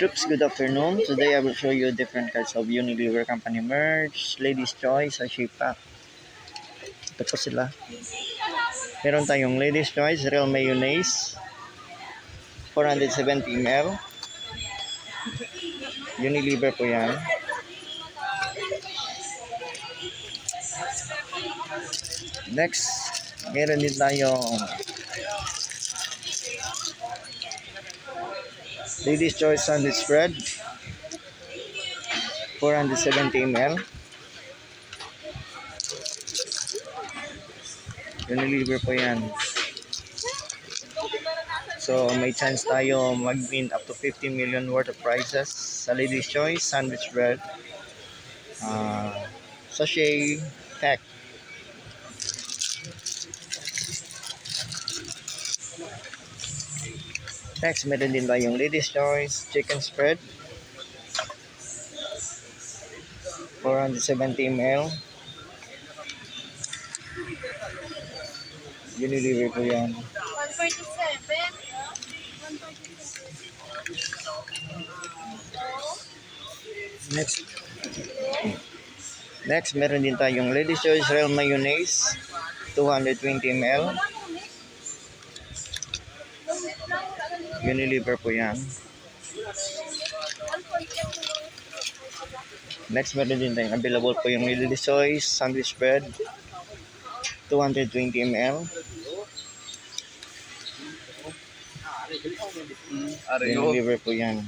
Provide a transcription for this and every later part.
Troops, good afternoon. Today I will show you different kinds of Unilever Company merch, Ladies' Choice, sa Shape-Up. Ito po sila. Meron tayong Ladies' Choice, Real Mayonnaise, 470 ml. Unilever po yan. Next, meron din tayong Ladies' Choice Sandwich Spread, 470 ml. Unilever po yan. So, may chance tayo mag-win up to 50 million worth of prizes sa Ladies' Choice Sandwich Bread, Sachet Pack. Next, meron din tayong Ladies' Choice Chicken Spread, 470 ml. Unilever po yan. 147. Next, meron din tayong Ladies' Choice Real Mayonnaise, 220 ml. Unilever po yan. Next, meron din tayong available po yung Ladies' Choice Sandwich Bread, 220 ml. Unilever po yan.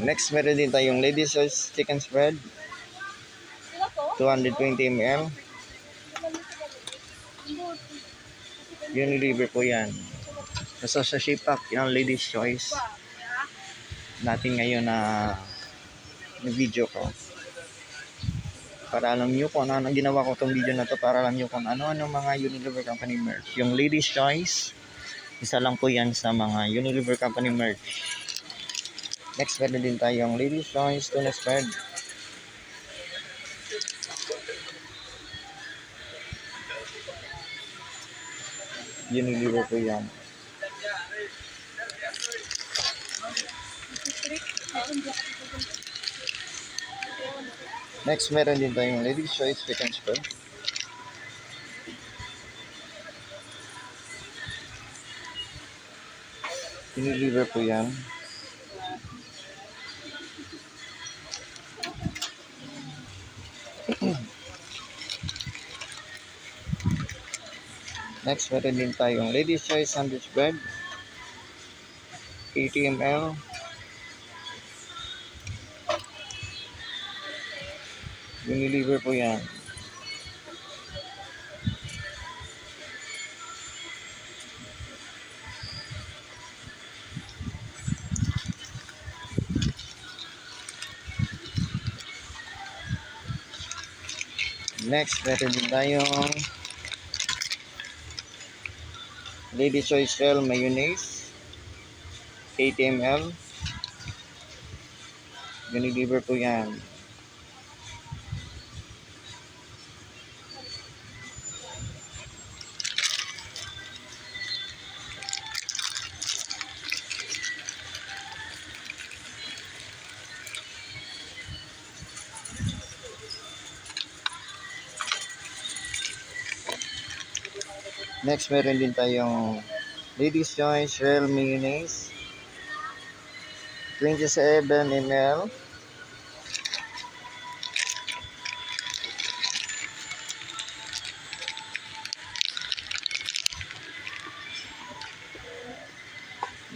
Next, meron din tayong Ladies' Choice Chicken Spread, 220 ml. Unilever po yan. Nasa sa Shape-Up yung Ladies' Choice natin ngayon na video ko. Para alam nyo kung ano ginawa ko itong video na to, para alam nyo kung ano mga Unilever Company merch. Yung Ladies' Choice, isa lang po yan sa mga Unilever Company merch. Next, meron din tayong Ladies' Choice Tuna Spread, Unilever po yan. Next, meron din tayong Ladies' Choice Chicken Spread, Unilever po yan. Next, meron din tayong Ladies' Choice Sandwich Bread, 80 ml. Unilever po yan. Next, meron din tayong Ladies' Choice Real Mayonnaise, 80 ml. Unilever po yan. Next, meron din tayong Ladies' Choice Real Mayonnaise, 27 ml.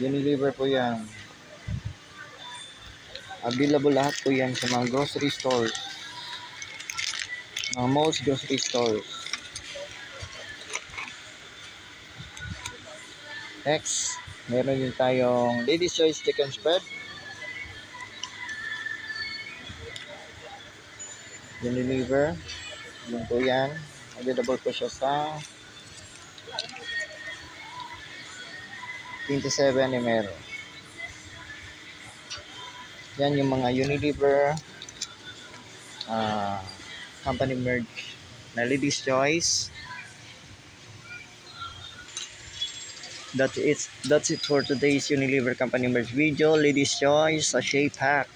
Unilever po yan. Available lahat po yan sa mga grocery stores, mga most grocery stores. Next, meron din tayong Ladies' Choice Chicken Spread, Unilever. Yun po yan. Available po siya sa 27 ml. Yan yung mga Unilever company merch na Ladies' Choice. That's it for today's Unilever Company merch video. Ladies Choice Sachet Pack.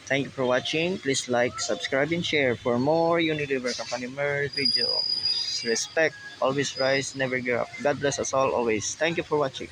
Thank you for watching. Please like, subscribe, and share for more Unilever Company merch videos. Respect, always rise, never give up. God bless us all always. Thank you for watching.